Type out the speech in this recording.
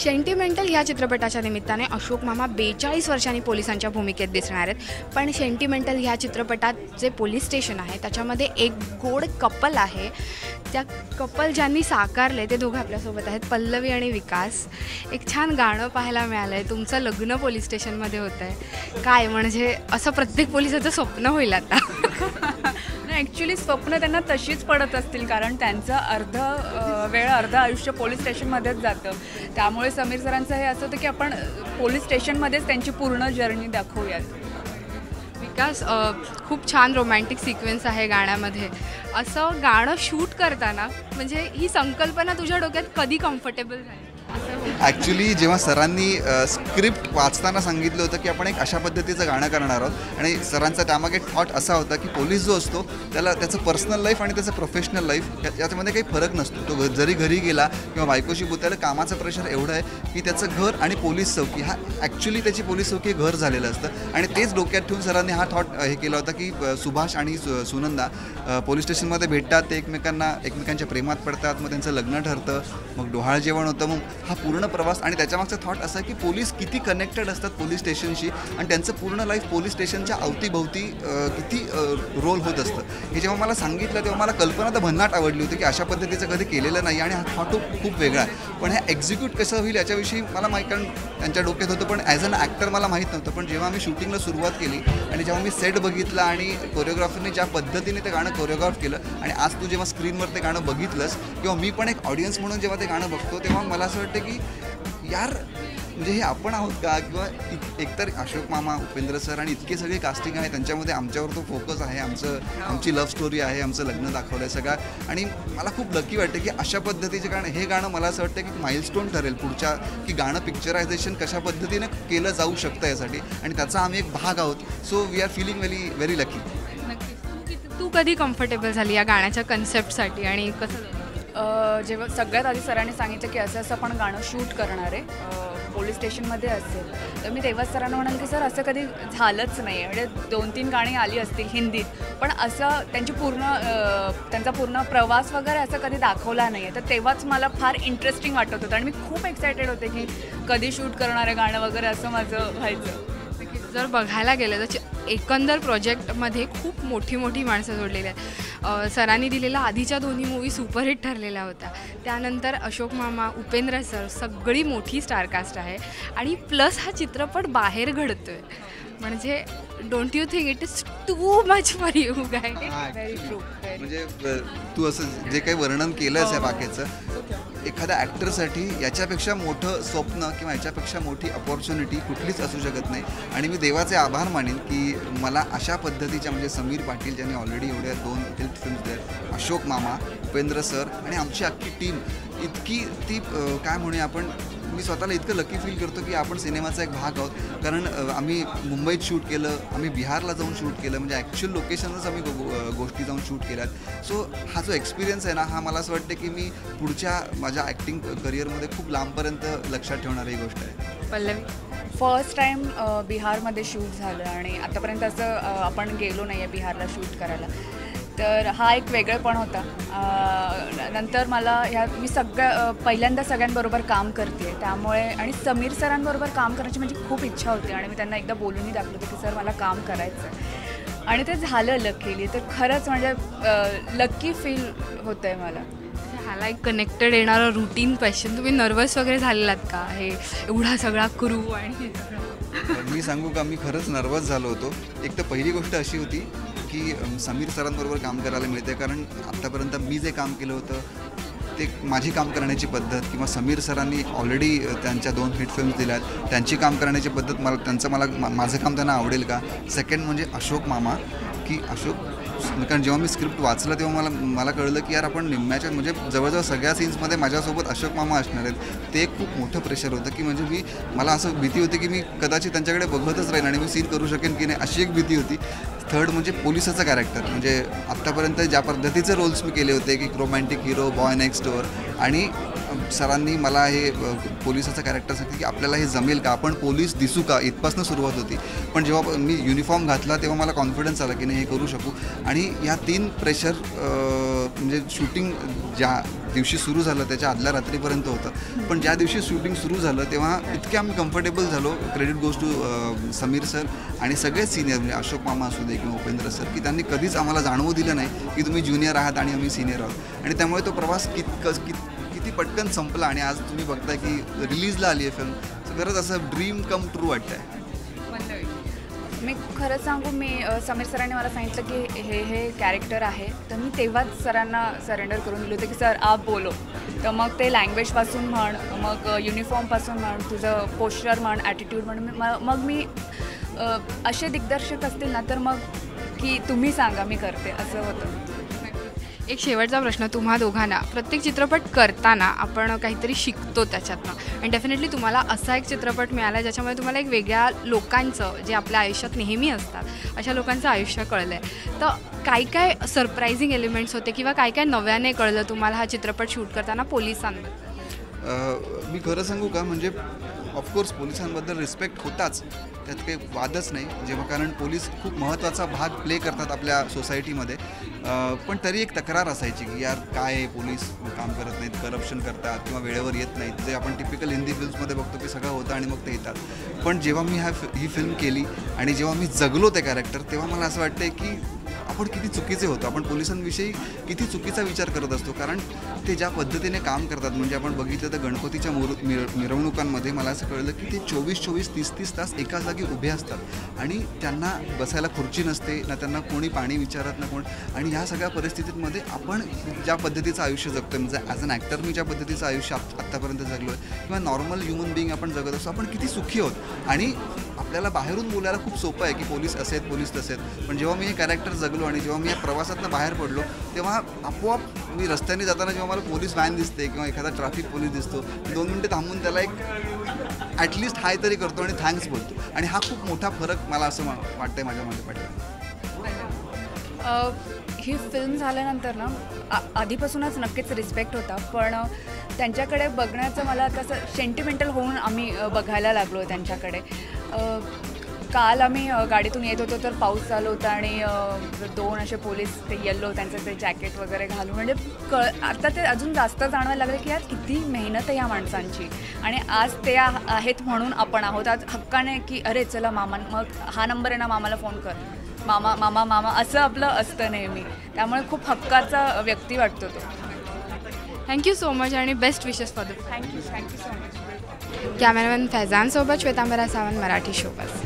Sentimental ह्या चित्रपटाच्या निमित्ताने अशोक मामा 42 वर्षांनी पोलिसांच्या भूमिकेत दिसणार आहेत. पण सेंटिमेंटल ह्या चित्रपटात जे पोलीस स्टेशन आहे त्याच्यामध्ये एक गोड कपल आहे. त्या कपल ज्यांनी साकारले ते दोघं आपल्यासोबत आहेत, पल्लवी आणि विकास. एक छान गाणं पाहायला मिळालं आहे, तुमचं लग्न पोलीस स्टेशनमध्ये होतं आहे. काय म्हणजे असं प्रत्येक पोलिसाचं स्वप्न होईल आता. ॲक्च्युली स्वप्न त्यांना तशीच पडत असतील, कारण त्यांचं अर्ध आयुष्य पोलीस स्टेशनमध्येच जातं. त्यामुळे समीर सरांचं हे असं होतं की आपण पोलीस स्टेशनमध्येच त्यांची पूर्ण जर्नी दाखवूयात. विकास, खूप छान रोमॅन्टिक सिक्वेन्स आहे गाण्यामध्ये. असं गाणं शूट करताना म्हणजे ही संकल्पना तुझ्या डोक्यात कधी कम्फर्टेबल झाली? ॲक्च्युली जेव्हा सरांनी स्क्रिप्ट वाचताना सांगितलं होतं की आपण एक अशा पद्धतीचं गाणं करणार आहोत, आणि सरांचा त्यामागे थॉट असा होता की पोलीस जो असतो त्याला त्याचं पर्सनल लाईफ आणि त्याचं प्रोफेशनल लाईफ याच्यामध्ये काही फरक नसतो. तो जरी घरी गेला किंवा बायकोशी बोलताना कामाचं प्रेशर एवढं आहे की त्याचं घर आणि पोलीस चौकी हा ॲक्च्युली त्याची पोलीस चौकी घर झालेलं असतं. आणि तेच डोक्यात ठेवून सरांनी हा थॉट हे केला होता की सुभाष आणि सुनंदा पोलीस स्टेशनमध्ये भेटतात, ते एकमेकांच्या प्रेमात पडतात, मग त्यांचं लग्न ठरतं, मग डोहाळ जेवण होतं, मग हा पूर्ण प्रवास. आणि त्याच्यामागचा थॉट असा की पोलीस किती कनेक्टेड असतात पोलीस स्टेशनशी, आणि त्यांचं पूर्ण लाईफ पोलीस स्टेशनच्या अवतीभोवती किती रोल होत असतं. हे जेव्हा मला सांगितलं तेव्हा मला कल्पना तर भन्नाट आवडली होती की अशा पद्धतीचं कधी केलेलं नाही, आणि हा थॉट खूप वेगळा आहे. पण हे एक्झिक्यूट कसं होईल याच्याविषयी मला माहीत, कारण त्यांच्या डोक्यात होतं, पण ॲज अन ॲक्टर मला माहीत नव्हतं. पण जेव्हा मी शूटिंगला सुरुवात केली आणि जेव्हा मी सेट बघितला आणि कोरिओग्राफरने ज्या पद्धतीने ते गाणं कोरिओग्राफ केलं, आणि आज तू जेव्हा स्क्रीनवर ते गाणं बघितलंस किंवा मी पण एक ऑडियन्स म्हणून जेव्हा ते गाणं बघतो, तेव्हा मला असं वाटतं की यार म्हणजे हे आपण आहोत का? किंवा एकतर अशोक मामा, उपेंद्र सर आणि इतके सगळे कास्टिंग आहे, त्यांच्यामध्ये आमच्यावर तो फोकस आहे, आमची लव्ह स्टोरी आहे, आमचं लग्न दाखवलं आहे सगळं. आणि मला खूप लकी वाटतं की अशा पद्धतीचे गाणं, हे गाणं मला असं वाटतं की माइलस्टोन ठरेल पुढच्या, की गाणं पिक्चरायझेशन कशा पद्धतीनं केलं जाऊ शकतं यासाठी, आणि त्याचा आम्ही एक भाग आहोत. So we are feeling very lucky. तू कधी कम्फर्टेबल झाली या गाण्याच्या कन्सेप्टसाठी आणि कसं? जेव्हा सगळ्यात आधी सरांनी सांगितलं की असं आपण गाणं शूट करणार आहे, पोलीस स्टेशनमध्ये असेल, तर मी तेव्हा सरांना म्हणाल की सर असं कधी झालंच नाही. म्हणजे 2-3 गाणी आली असतील हिंदीत, पण असं त्यांचा पूर्ण प्रवास वगैरे असं कधी दाखवला नाही आहे. तर तेव्हाच मला फार इंटरेस्टिंग वाटत होतं आणि मी खूप एक्सायटेड होते की कधी शूट करणार आहे गाणं वगैरे, असं माझं व्हायचं. जर बघायला गेलं तर एकंदर प्रोजेक्टमध्ये खूप मोठी माणसं जोडलेली आहेत. सरांनी दिलेल्या आधीच्या दोन्ही मूवी सुपरहिट ठरलेल्या होत्या. त्यानंतर अशोक मामा, उपेंद्र सर, सगळी मोठी स्टारकास्ट आहे, आणि प्लस हा चित्रपट बाहेर घडतो आहे. म्हणजे don't you think it is too much for you guy? Very true. म्हणजे तू असं जे काही वर्णन केलंच आहे बाकीचं, एखाद्या ॲक्टरसाठी याच्यापेक्षा मोठं स्वप्न किंवा याच्यापेक्षा मोठी अपॉर्च्युनिटी कुठलीच असू शकत नाही. आणि मी देवाचे आभार मानेन की मला अशा पद्धतीच्या, म्हणजे समीर पाटील ज्यांनी ऑलरेडी एवढ्या 2 हिट फिल्म्स दिल्या, अशोक मामा, उपेंद्र सर आणि आमची अख्खी टीम इतकी ती काय म्हणूया आपण, मी स्वतःला इतकं लकी फील करतो की आपण सिनेमाचा एक भाग आहोत. कारण आम्ही मुंबईत शूट केलं, आम्ही बिहारला जाऊन शूट केलं, म्हणजे ॲक्च्युअल लोकेशनच आम्ही गोष्टी जाऊन शूट केल्यात. सो हा जो एक्सपिरियन्स आहे ना, हा मला असं वाटतं की मी पुढच्या माझ्या ॲक्टिंग करिअरमध्ये खूप लांबपर्यंत लक्षात ठेवणारी गोष्ट आहे. पल्लवी, फर्स्ट टाईम बिहारमध्ये शूट झालं, आणि आतापर्यंत असं आपण गेलो नाही आहे बिहारला शूट करायला. तर हा एक वेगळेपण होता. नंतर मला मी पहिल्यांदा सगळ्यांबरोबर काम करते, त्यामुळे, आणि समीर सरांबरोबर काम करायची माझी खूप इच्छा होती, आणि मी त्यांना एकदा बोलूनही दाखवलं होतं की सर मला काम करायचं आहे, आणि ते झालं लकीली. तर खरंच म्हणजे लकी फील होतं आहे मला. ह्याला एक कनेक्टेड येणारं रुटीन क्वेश्चन, तुम्ही नर्वस वगैरे झालेलात का? हे एवढा सगळा क्रू आणि मी सांगू का, मी खरंच नर्वस झालो होतो. एक तर पहिली गोष्ट अशी होती की समीर सरांबरोबर काम करायला मिळते, कारण आत्तापर्यंत मी जे काम केलं होतं ते माझी काम करण्याची पद्धत, किंवा समीर सरांनी ऑलरेडी त्यांच्या 2 हिट फिल्म्स दिल्यात, त्यांची काम करण्याची पद्धत, माझं काम त्यांना आवडेल का. सेकंड म्हणजे अशोक मामा, की कारण जेव्हा मी स्क्रिप्ट वाचलं तेव्हा मला कळलं की यार आपण निम्म्याच्या, म्हणजे जवळजवळ सगळ्या सीन्समध्ये माझ्यासोबत अशोक मामा असणार आहेत. ते एक खूप मोठं प्रेशर होतं की म्हणजे मला असं भीती होती की मी कदाचित त्यांच्याकडे बघतच राहीन आणि मी सीन करू शकेन की नाही, अशी एक भीती होती. थर्ड म्हणजे पोलिसाचं कॅरेक्टर, म्हणजे आत्तापर्यंत ज्या पद्धतीचे रोल्स मी केले होते की romantic hero, boy next door, आणि सरांनी मला हे पोलिसाचं कॅरेक्टर सांगितलं की आपल्याला हे जमेल का, आपण पोलीस दिसू का, इथपासून सुरुवात होती. पण जेव्हा मी युनिफॉर्म घातला तेव्हा मला कॉन्फिडन्स आला की नाही हे करू शकू. आणि या 3 प्रेशर म्हणजे शूटिंग ज्या दिवशी सुरू झालं त्याच्या आदल्या रात्रीपर्यंत होतं, पण ज्या दिवशी शूटिंग सुरू झालं तेव्हा इतके आम्ही कम्फर्टेबल झालो. Credit goes to Sameer sir आणि सगळेच सिनियर म्हणजे अशोक मामा असू दे किंवा उपेंद्र सर, की त्यांनी कधीच आम्हाला जाणवू दिलं नाही की तुम्ही ज्युनियर आहात आणि आम्ही सिनियर आहोत. आणि त्यामुळे तो प्रवास किती पटकन संपला आणि आज तुम्ही बघताय की रिलीजला आली आहे फिल्म. खरंच असं ड्रीम कम ट्रू वाटतंय. मी खरं सांगू, मी समीर सरांनी मला सांगितलं की हे कॅरेक्टर आहे, तर मी तेव्हाच सरांना सरेंडर करून दिलं होतं की सर आप बोलो. तर मग ते लँग्वेजपासून म्हण, मग युनिफॉर्मपासून म्हण, तुझं पोश्चर म्हण, ॲटिट्यूड म्हण, मग मी असे दिग्दर्शक असतील ना तर मग की तुम्ही सांगा मी करते असं होतं. एक शेवटचा प्रश्न तुम्हा दोघांना. प्रत्येक चित्रपट करताना आपण काहीतरी शिकतो त्याच्यातनं, आणि डेफिनेटली तुम्हाला असा एक चित्रपट मिळाला ज्याच्यामुळे तुम्हाला एक वेगळ्या लोकांचं जे आपल्या आयुष्यात नेहमी असतात अशा लोकांचं आयुष्य कळलं आहे. तर काय काय सरप्रायझिंग एलिमेंट्स होते किंवा काय काय नव्याने कळलं तुम्हाला हा चित्रपट शूट करताना पोलिसांबद्दल? मी खरं सांगू का, म्हणजे ऑफकोर्स पोलिसांबद्दल रिस्पेक्ट होताच, त्यात काही वादच नाही. जेव्हा कारण पोलीस खूप महत्त्वाचा भाग प्ले करतात आपल्या सोसायटीमध्ये, पण तरी एक तक्रार असायची की यार काय पोलीस काम करत नाहीत, करप्शन करतात किंवा वेळेवर येत नाहीत, जे आपण टिपिकल हिंदी फिल्म्समध्ये बघतो की सगळं होतं आणि मग ते येतात. पण जेव्हा मी ही फिल्म केली आणि जेव्हा मी जगलो ते कॅरेक्टर, तेव्हा मला असं वाटतं की आपण किती चुकीचे होतो, आपण पोलिसांविषयी किती चुकीचा विचार करत असतो. कारण ते ज्या पद्धतीने काम करतात, म्हणजे आपण बघितलं तर गणपतीच्या मिरवणुकांमध्ये मला असं कळलं की ते 24-24, 30-30 तास एका जागी उभे असतात आणि त्यांना बसायला खुर्ची नसते ना, त्यांना कोणी पाणी विचारत ना कोण. आणि ह्या सगळ्या परिस्थितीमध्ये आपण ज्या पद्धतीचं आयुष्य जगतो, म्हणजे ॲज अन ॲक्टर मी ज्या पद्धतीचं आयुष्य आत्तापर्यंत जगलो आहे किंवा नॉर्मल ह्युमन बिईंग आपण जगत असतो, आपण किती सुखी आहोत. आणि आपल्याला बाहेरून बोलायला खूप सोपं आहे की पोलीस असे आहेत, पोलीस तसे आहेत. पण जेव्हा मी हे कॅरेक्टर जगलो आणि जेव्हा मी या प्रवासातनं बाहेर पडलो, तेव्हा आपोआप मी रस्त्याने जाताना जेव्हा मला पोलीस व्हॅन दिसते किंवा एखादा ट्रॅफिक पोलीस दिसतो, 2 मिनटं थांबून त्याला एक ॲटलिस्ट हाय तरी करतो आणि थँक्स बोलतो. आणि हा खूप मोठा फरक मला असं वाटतंय माझ्या मध्ये पडला. ही फिल्म झाल्यानंतर ना आधीपासूनच नक्कीच रिस्पेक्ट होता, पण त्यांच्याकडे बघण्याचं मला तसं सेंटिमेंटल होऊन आम्ही बघायला लागलो त्यांच्याकडे. काल आम्ही गाडीतून येत होतो तर पाऊस चालू होता आणि 2 असे पोलीस ते येल्लो त्यांचं ते जॅकेट वगैरे घालून, म्हणजे आता ते अजून जास्त जाणवायला लागलं की यार किती मेहनत आहे या माणसांची. आणि आज ते आहेत म्हणून आपण आहोत आज हक्काने की अरे चला मामा, मग हा नंबर आहे ना मामाला फोन कर, मामा मामा मामा असं आपलं असतं नेहमी. त्यामुळे खूप हक्काचा व्यक्ती वाटतो तो. थँक्यू सो मच आणि best wishes for the. Thank you so much. Cameraman फैजानसोबत श्वेतांबरा सावंत, मराठी शोबस.